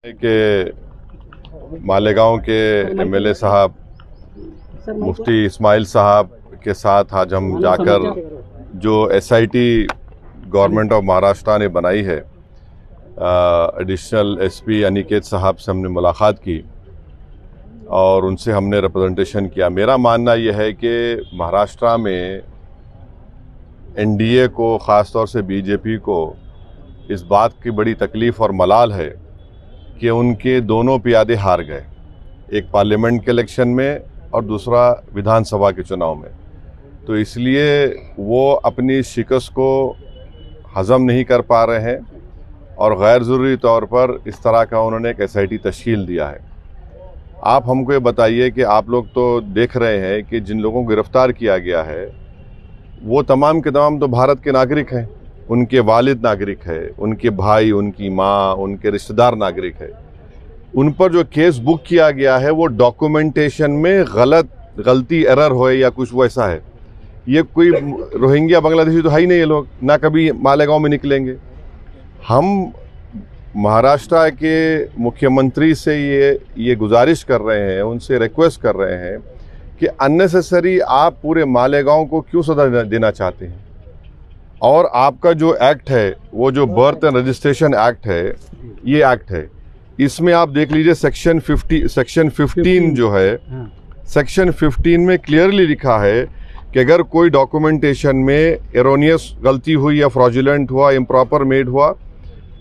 के मालेगांव के एमएलए साहब मुफ्ती इस्माइल साहब के साथ आज हम जाकर जो एसआईटी गवर्नमेंट ऑफ महाराष्ट्र ने बनाई है, एडिशनल एसपी अनिकेत साहब से हमने मुलाकात की और उनसे हमने रिप्रेजेंटेशन किया। मेरा मानना यह है कि महाराष्ट्र में एनडीए को, ख़ास तौर से बीजेपी को इस बात की बड़ी तकलीफ़ और मलाल है कि उनके दोनों प्यादे हार गए, एक पार्लियामेंट के इलेक्शन में और दूसरा विधानसभा के चुनाव में। तो इसलिए वो अपनी शिकस्त को हज़म नहीं कर पा रहे हैं और गैर ज़रूरी तौर पर इस तरह का उन्होंने एक एसआईटी तश्कील दिया है। आप हमको ये बताइए कि आप लोग तो देख रहे हैं कि जिन लोगों को गिरफ़्तार किया गया है वो तमाम के तमाम तो भारत के नागरिक हैं, उनके वालिद नागरिक है, उनके भाई, उनकी माँ, उनके रिश्तेदार नागरिक है। उन पर जो केस बुक किया गया है वो डॉक्यूमेंटेशन में गलती एरर हो या कुछ वैसा है। ये कोई रोहिंग्या बांग्लादेशी तो है ही नहीं, ये लोग ना कभी मालेगांव में निकलेंगे। हम महाराष्ट्र के मुख्यमंत्री से ये गुजारिश कर रहे हैं, उनसे रिक्वेस्ट कर रहे हैं कि अननेसेसरी आप पूरे मालेगांव को क्यों सजा देना चाहते हैं। और आपका जो एक्ट है, वो जो बर्थ एंड रजिस्ट्रेशन एक्ट है, ये एक्ट है, इसमें आप देख लीजिए सेक्शन 15 जो है, सेक्शन 15 में क्लियरली लिखा है कि अगर कोई डॉक्यूमेंटेशन में एरोनियस गलती हुई या फ्रॉडुलेंट हुआ, इम्प्रॉपर मेड हुआ,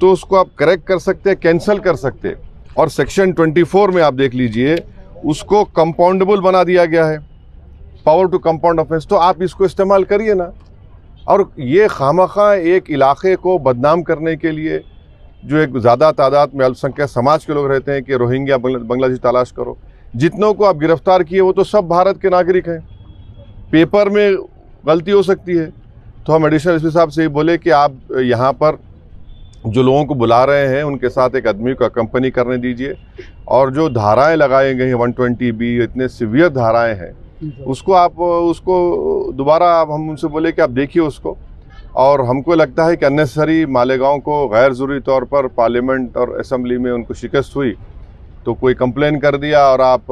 तो उसको आप करेक्ट कर सकते हैं, कैंसिल कर सकते हैं। और सेक्शन 24 में आप देख लीजिए, उसको कंपाउंडेबल बना दिया गया है, पावर टू कंपाउंड ऑफेंस। तो आप इसको इस्तेमाल करिए ना। और ये खामखा एक इलाके को बदनाम करने के लिए, जो एक ज़्यादा तादाद में अल्पसंख्यक समाज के लोग रहते हैं कि रोहिंग्या बांग्लादेशी तलाश करो। जितनों को आप गिरफ्तार किए वो तो सब भारत के नागरिक हैं, पेपर में गलती हो सकती है। तो हम एडिशनल एसपी साहब से बोले कि आप यहाँ पर जो लोगों को बुला रहे हैं उनके साथ एक आदमी को अकम्पनी करने दीजिए, और जो धाराएँ लगाई गई हैं 120B, इतने सीवियर धाराएँ हैं, उसको दोबारा हम उनसे बोले कि आप देखिए उसको। और हमको लगता है कि अननेसेसरी मालेगांव को गैर ज़रूरी तौर पर पार्लियामेंट और असेंबली में उनको शिकस्त हुई तो कोई कंप्लेन कर दिया और आप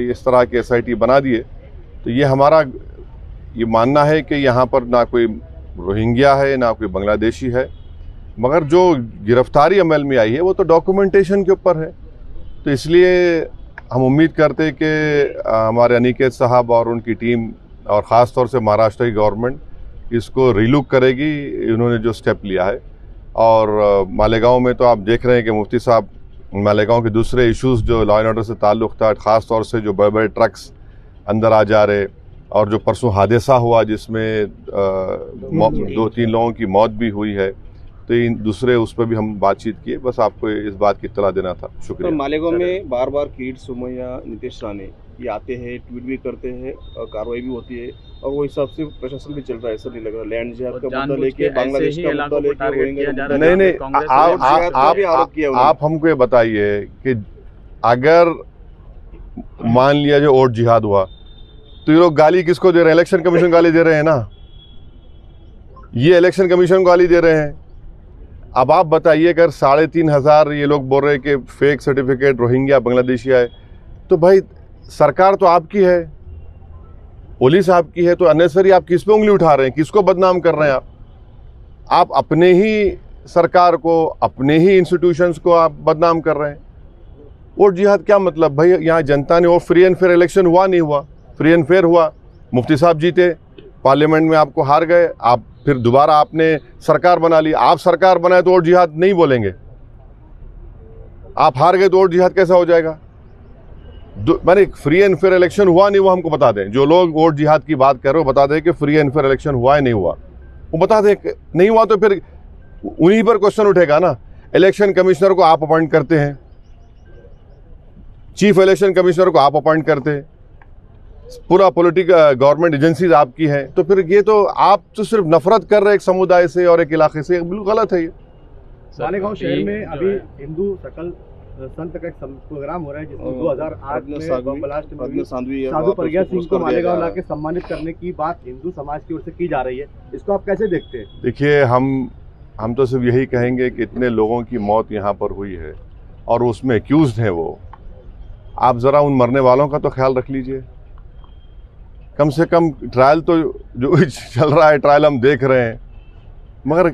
इस तरह की एसआईटी बना दिए। तो ये हमारा ये मानना है कि यहाँ पर ना कोई रोहिंग्या है ना कोई बांग्लादेशी है, मगर जो गिरफ्तारी अमल में आई है वो तो डॉक्यूमेंटेशन के ऊपर है। तो इसलिए हम उम्मीद करते हैं कि हमारे अनिकेत साहब और उनकी टीम और ख़ास तौर से महाराष्ट्र की गवर्नमेंट इसको रीलुक करेगी, इन्होंने जो स्टेप लिया है। और मालेगांव में तो आप देख रहे हैं कि मुफ्ती साहब मालेगांव के दूसरे इश्यूज़ जो लॉ एंड ऑर्डर से ताल्लुक़ था, ख़ास तौर से जो बड़े बड़े ट्रक्स अंदर आ जा रहे, और जो परसों हादसा हुआ जिसमें 2-3 लोगों की मौत भी हुई है, तो इन दूसरे उस पर भी हम बातचीत किए। बस आपको इस बात की इत्तला देना था। शुक्रिया। तो मालेगांव में बार बार किरीट सोमैया, नीतीश राणे ये आते हैं, ट्वीट भी करते हैं और कार्रवाई भी होती है, और वो हिसाब से प्रशासन भी चल रहा है। ऐसा नहीं लग रहा लैंड जिहाद का मुद्दा लेके, बांग्लादेश का मुद्दा लेके नहीं, आप हमको ये बताइए कि अगर मान लिया जो वोट जिहाद हुआ तो ये लोग गाली किसको दे रहे हैं? इलेक्शन कमीशन गाली दे रहे हैं ना, ये इलेक्शन कमीशन को गाली दे रहे हैं। अब आप बताइए, अगर 3,500 ये लोग बोल रहे हैं कि फेक सर्टिफिकेट रोहिंग्या बांग्लादेशी है, तो भाई सरकार तो आपकी है, पुलिस आपकी है, तो अननेसेसरी आप किस पे उंगली उठा रहे हैं? किसको बदनाम कर रहे हैं आप अपने ही सरकार को, अपने ही इंस्टीट्यूशंस को आप बदनाम कर रहे हैं। वोट जिहाद क्या मतलब? भाई यहाँ जनता ने वो फ्री एंड फेयर इलेक्शन हुआ, नहीं हुआ? फ्री एंड फेयर हुआ, मुफ्ती साहब जीते, पार्लियामेंट में आपको हार गए, आप फिर दोबारा आपने सरकार बना ली। आप सरकार बनाए तो वोट जिहाद नहीं बोलेंगे? आप हार गए तो वोट जिहाद कैसा हो जाएगा? मैंने फ्री एंड फेयर इलेक्शन हुआ नहीं हुआ हमको बता दें। जो लोग वोट जिहाद की बात कर रहे हो बता दें कि फ्री एंड फेयर इलेक्शन हुआ है नहीं हुआ, वो बता दें। नहीं हुआ तो फिर उन्हीं पर क्वेश्चन उठेगा ना। इलेक्शन कमिश्नर को आप अपॉइंट करते हैं, चीफ इलेक्शन कमिश्नर को आप अपॉइंट करते हैं, पूरा पॉलिटिकल गवर्नमेंट एजेंसीज आपकी हैं, तो फिर ये तो आप तो सिर्फ नफरत कर रहे हैं एक समुदाय से और एक इलाके से, बिल्कुल गलत है ये। मालेगांव शहर में अभी हिंदू सकल संत का एक प्रोग्राम हो रहा है जिसमें 2008 में ब्लास्ट में साधु प्रज्ञा सिंह को मालेगांव लाके सम्मानित करने की बात हिंदू समाज की ओर से की जा रही है। इसको आप कैसे देखते हैं? देखिए, हम तो सिर्फ यही कहेंगे कि इतने लोगों की मौत यहाँ पर हुई है और उसमें एक्यूज्ड हैं वो, आप ज़रा उन मरने वालों का तो ख्याल रख लीजिए। कम से कम ट्रायल तो जो चल रहा है, ट्रायल हम देख रहे हैं, मगर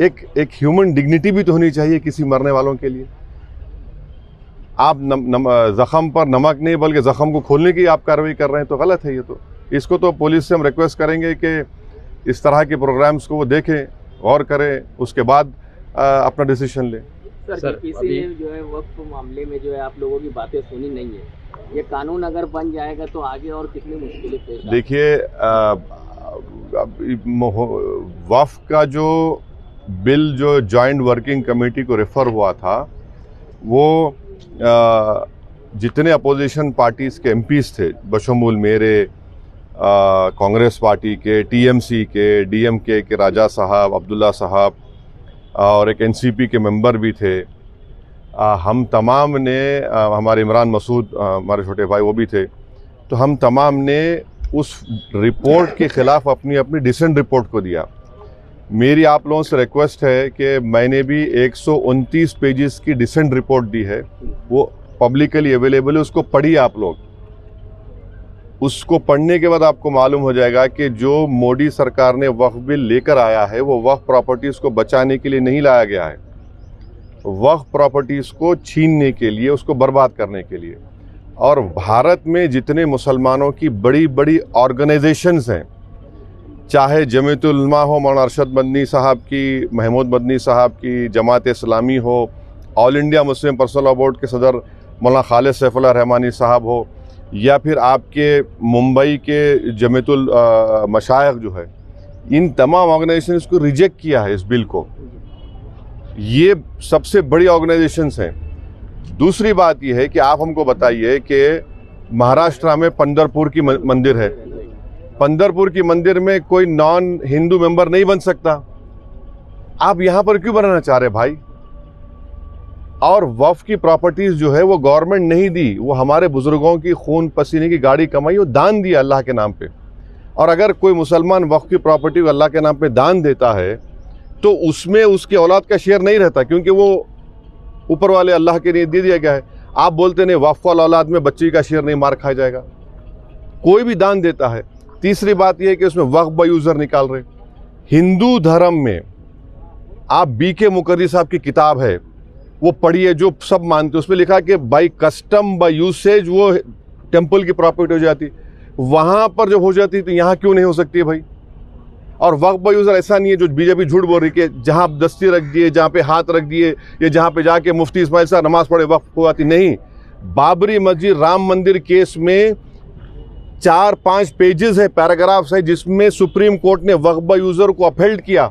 एक ह्यूमन डिग्निटी भी तो होनी चाहिए किसी मरने वालों के लिए। आप ज़ख़म पर नमक नहीं बल्कि ज़ख़म को खोलने की आप कार्रवाई कर रहे हैं, तो गलत है ये। तो इसको तो पुलिस से हम रिक्वेस्ट करेंगे कि इस तरह के प्रोग्राम्स को वो देखें, गौर करें, उसके बाद अपना डिसीजन लें। सर किसी जो है वक्फ मामले में जो है आप लोगों की बातें सुनी नहीं है, ये कानून अगर बन जाएगा तो आगे और कितनी मुश्किलें पेश आएंगी? देखिए, वक्फ का जो बिल जो जॉइंट वर्किंग कमेटी को रेफर हुआ था, वो जितने अपोजिशन पार्टीज़ के एमपीज़ थे, बशमूल मेरे, कांग्रेस पार्टी के, टीएमसी के, डीएमके के राजा साहब, अब्दुल्ला साहब और एक एनसीपी के मेंबर भी थे, हम तमाम ने, हमारे इमरान मसूद हमारे छोटे भाई वो भी थे, तो हम तमाम ने उस रिपोर्ट के ख़िलाफ़ अपनी अपनी डिसेंट रिपोर्ट को दिया। मेरी आप लोगों से रिक्वेस्ट है कि मैंने भी 129 पेजेस की डिसेंट रिपोर्ट दी है, वो पब्लिकली अवेलेबल है, उसको पढ़िए आप लोग। उसको पढ़ने के बाद आपको मालूम हो जाएगा कि जो मोदी सरकार ने वक्फ बिल लेकर आया है वो वक्फ प्रॉपर्टीज़ को बचाने के लिए नहीं लाया गया है, वक्फ प्रॉपर्टीज़ को छीनने के लिए, उसको बर्बाद करने के लिए। और भारत में जितने मुसलमानों की बड़ी बड़ी ऑर्गेनाइजेशंस हैं, चाहे जमीयतुल उलमा हो, मौलाना अरशद मदनी साहब की, महमूद मदनी साहब की, जमात इस्लामी हो, all India Muslim personal law board के सदर मौलाना खालिद सैफुल्लाह रहमानी साहब हो, या फिर आपके मुंबई के जमीयतुल मशाइख जो है, इन तमाम ऑर्गेनाइजेशंस को रिजेक्ट किया है इस बिल को। ये सबसे बड़ी ऑर्गेनाइजेशंस हैं। दूसरी बात यह है कि आप हमको बताइए कि महाराष्ट्र में पंढरपुर की मंदिर है, पंढरपुर की मंदिर में कोई नॉन हिंदू मेंबर नहीं बन सकता, आप यहां पर क्यों बनाना चाह रहे भाई? और वक्फ की प्रॉपर्टीज जो है वो गवर्नमेंट नहीं दी, वो हमारे बुजुर्गों की खून पसीने की गाड़ी कमाई, वो दान दिया अल्लाह के नाम पे। और अगर कोई मुसलमान वक्फ की प्रॉपर्टी को अल्लाह के नाम पे दान देता है तो उसमें उसके औलाद का शेयर नहीं रहता, क्योंकि वो ऊपर वाले अल्लाह के लिए दे दिया गया है। आप बोलते नहीं वक्फ वाला औलाद में बच्चे का शेयर नहीं, मार खाया जाएगा। कोई भी दान देता है। तीसरी बात यह है कि उसमें वक्फ बाय यूजर निकाल रहे। हिंदू धर्म में आप बीके मुकर्री साहब की किताब है, वो पढ़िए, जो सब मानते, उसमें लिखा कि बाई कस्टम बाई यूसेज वो टेम्पल की प्रॉपर्टी हो जाती, वहां पर जब हो जाती तो यहाँ क्यों नहीं हो सकती है भाई? और वक्फ बाय यूजर ऐसा नहीं है जो बीजेपी झूठ बोल रही कि जहां दस्ती रख दिए, जहां पे हाथ रख दिए, या जहां पे जाके मुफ्ती इस्माइल साहब नमाज पढ़े वक्फ हो जाती। नहीं, बाबरी मस्जिद, राम मंदिर केस में 4-5 पेजेस है, पैराग्राफ्स है, जिसमें सुप्रीम कोर्ट ने वक्फ बाय यूजर को अपहेल्ड किया।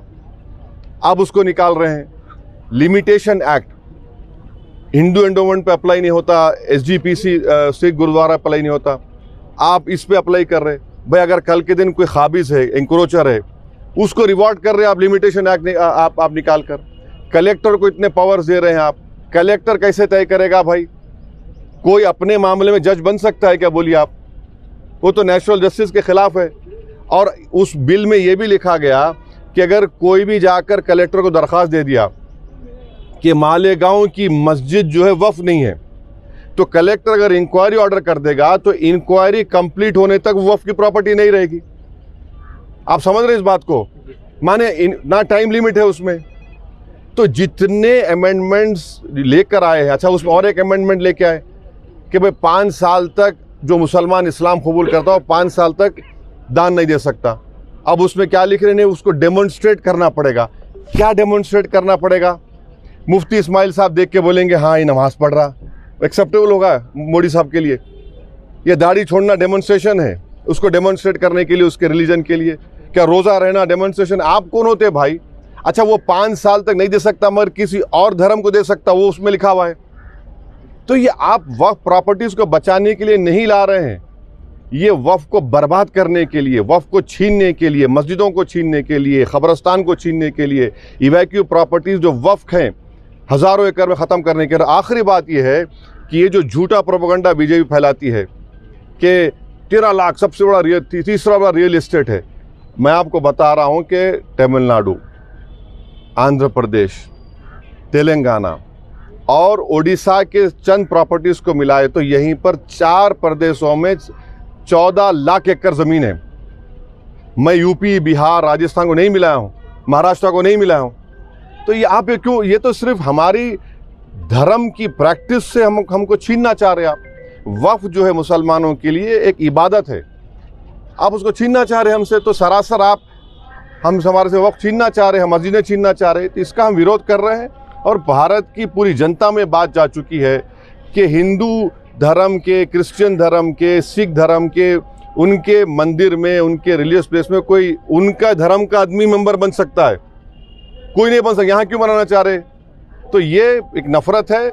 अब उसको निकाल रहे हैं। लिमिटेशन एक्ट हिंदू एंडोमेंट पे अप्लाई नहीं होता, एसजीपीसी सिख गुरुद्वारा अप्लाई नहीं होता, आप इस पे अप्लाई कर रहे भाई। अगर कल के दिन कोई खाबिज है, इंक्रोचर है, उसको रिवॉर्ड कर रहे हैं आप, लिमिटेशन एक्ट आप निकाल कर। कलेक्टर को इतने पावर्स दे रहे हैं आप, कलेक्टर कैसे तय करेगा भाई? कोई अपने मामले में जज बन सकता है क्या? बोलिए आप, वो तो नेचुरल जस्टिस के खिलाफ है। और उस बिल में यह भी लिखा गया कि अगर कोई भी जाकर कलेक्टर को दरख्वास्त दे दिया कि मालेगांव की मस्जिद जो है वक्फ नहीं है, तो कलेक्टर अगर इंक्वायरी ऑर्डर कर देगा तो इंक्वायरी कंप्लीट होने तक वक्फ की प्रॉपर्टी नहीं रहेगी। आप समझ रहे हैं इस बात को? माने ना टाइम लिमिट है उसमें। तो जितने अमेंडमेंट्स लेकर आए हैं, अच्छा उसमें और एक अमेंडमेंट लेके आए कि भाई 5 साल तक जो मुसलमान इस्लाम कबूल करता हो 5 साल तक दान नहीं दे सकता। अब उसमें क्या लिख रहे हैं? उसको डेमोन्स्ट्रेट करना पड़ेगा। क्या डेमोन्स्ट्रेट करना पड़ेगा? मुफ्ती इस्माइल साहब देख के बोलेंगे हाँ ये नमाज पढ़ रहा, एक्सेप्टेबल होगा मोदी साहब के लिए? ये दाढ़ी छोड़ना डेमोन्स्ट्रेशन है, उसको डेमोन्स्ट्रेट करने के लिए, उसके रिलीजन के लिए? क्या रोज़ा रहना डेमोन्स्ट्रेशन? आप कौन होते भाई? अच्छा वो 5 साल तक नहीं दे सकता मगर किसी और धर्म को दे सकता, वो उसमें लिखा हुआ है। तो ये आप वक्फ प्रॉपर्टीज को बचाने के लिए नहीं ला रहे हैं, ये वक्फ को बर्बाद करने के लिए, वक्फ को छीनने के लिए, मस्जिदों को छीनने के लिए, खबरस्तान को छीनने के लिए, इवैक्यू प्रॉपर्टीज जो वक्फ हैं हज़ारों एकड़ में ख़त्म करने के लिए। आखिरी बात यह है कि ये जो झूठा प्रोपेगेंडा बीजेपी फैलाती है कि 13 लाख सबसे बड़ा तीसरा बड़ा रियल एस्टेट है, मैं आपको बता रहा हूँ कि तमिलनाडु, आंध्र प्रदेश, तेलंगाना, और ओडिशा के चंद प्रॉपर्टीज को मिलाए तो यहीं पर 4 प्रदेशों में 14 लाख एकड़ जमीन है। मैं यूपी, बिहार, राजस्थान को नहीं मिलाया हूं, महाराष्ट्र को नहीं मिलाया हूं। तो ये आप क्यों, ये तो सिर्फ हमारी धर्म की प्रैक्टिस से हमको छीनना चाह रहे हैं आप। वक्फ जो है मुसलमानों के लिए एक इबादत है, आप उसको छीनना चाह रहे हैं हमसे। तो सरासर आप हमारे से वक्फ छीनना चाह रहे हैं, मस्जिदें छीनना चाह रहे हैं। तो इसका हम विरोध कर रहे हैं और भारत की पूरी जनता में बात जा चुकी है कि हिंदू धर्म के, क्रिश्चियन धर्म के, सिख धर्म के, उनके मंदिर में, उनके रिलीजियस प्लेस में कोई उनका धर्म का आदमी मेंबर बन सकता है, कोई नहीं बन सकता। यहाँ क्यों बनाना चाह रहे? तो ये एक नफरत है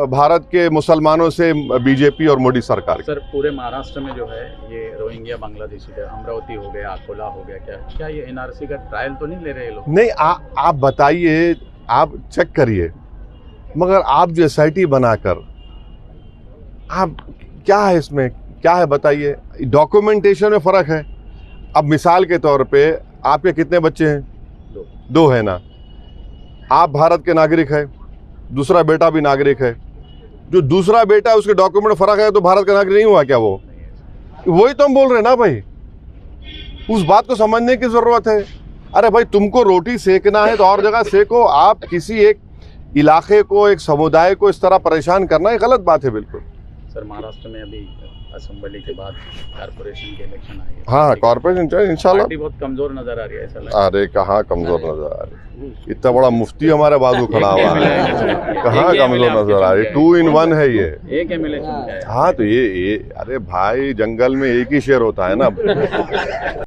भारत के मुसलमानों से बीजेपी और मोदी सरकार की। सर, पूरे महाराष्ट्र में जो है ये रोहिंग्या बांग्लादेशी का, अमरावती हो गया, अकोला हो गया, क्या ये एनआरसी का ट्रायल तो नहीं ले रहे लोग? नहीं, आप बताइए, आप चेक करिए, मगर आप जो SIT बनाकर आप क्या है इसमें, क्या है बताइए? डॉक्यूमेंटेशन में फर्क है। अब मिसाल के तौर पे आपके कितने बच्चे हैं? 2 है ना। आप भारत के नागरिक है, दूसरा बेटा भी नागरिक है। जो दूसरा बेटा है उसके डॉक्यूमेंट फर्क है तो भारत का नागरिक नहीं हुआ क्या? वो वही तो हम बोल रहे हैं ना भाई, उस बात को समझने की जरूरत है। अरे भाई, तुमको रोटी सेकना है तो और जगह सेको। आप किसी एक इलाके को, एक समुदाय को इस तरह परेशान करना ये गलत बात है बिल्कुल। सर, महाराष्ट्र में अभी असेंबली के बाद कारपोरेशन के इलेक्शन आए। हाँ, कारपोरेशन इंशाल्लाह बहुत कमजोर नजर आ रही है, ऐसा लगता है। अरे कहाँ कमजोर नजर आ रही, इतना बड़ा मुफ्ती हमारे बाजू खड़ा हुआ है, कहाँ कमजोर नजर आ रही? 2 in 1 है ये। एक MLA चुन के आए। हाँ, तो ये अरे भाई, जंगल में एक ही शेर होता है ना।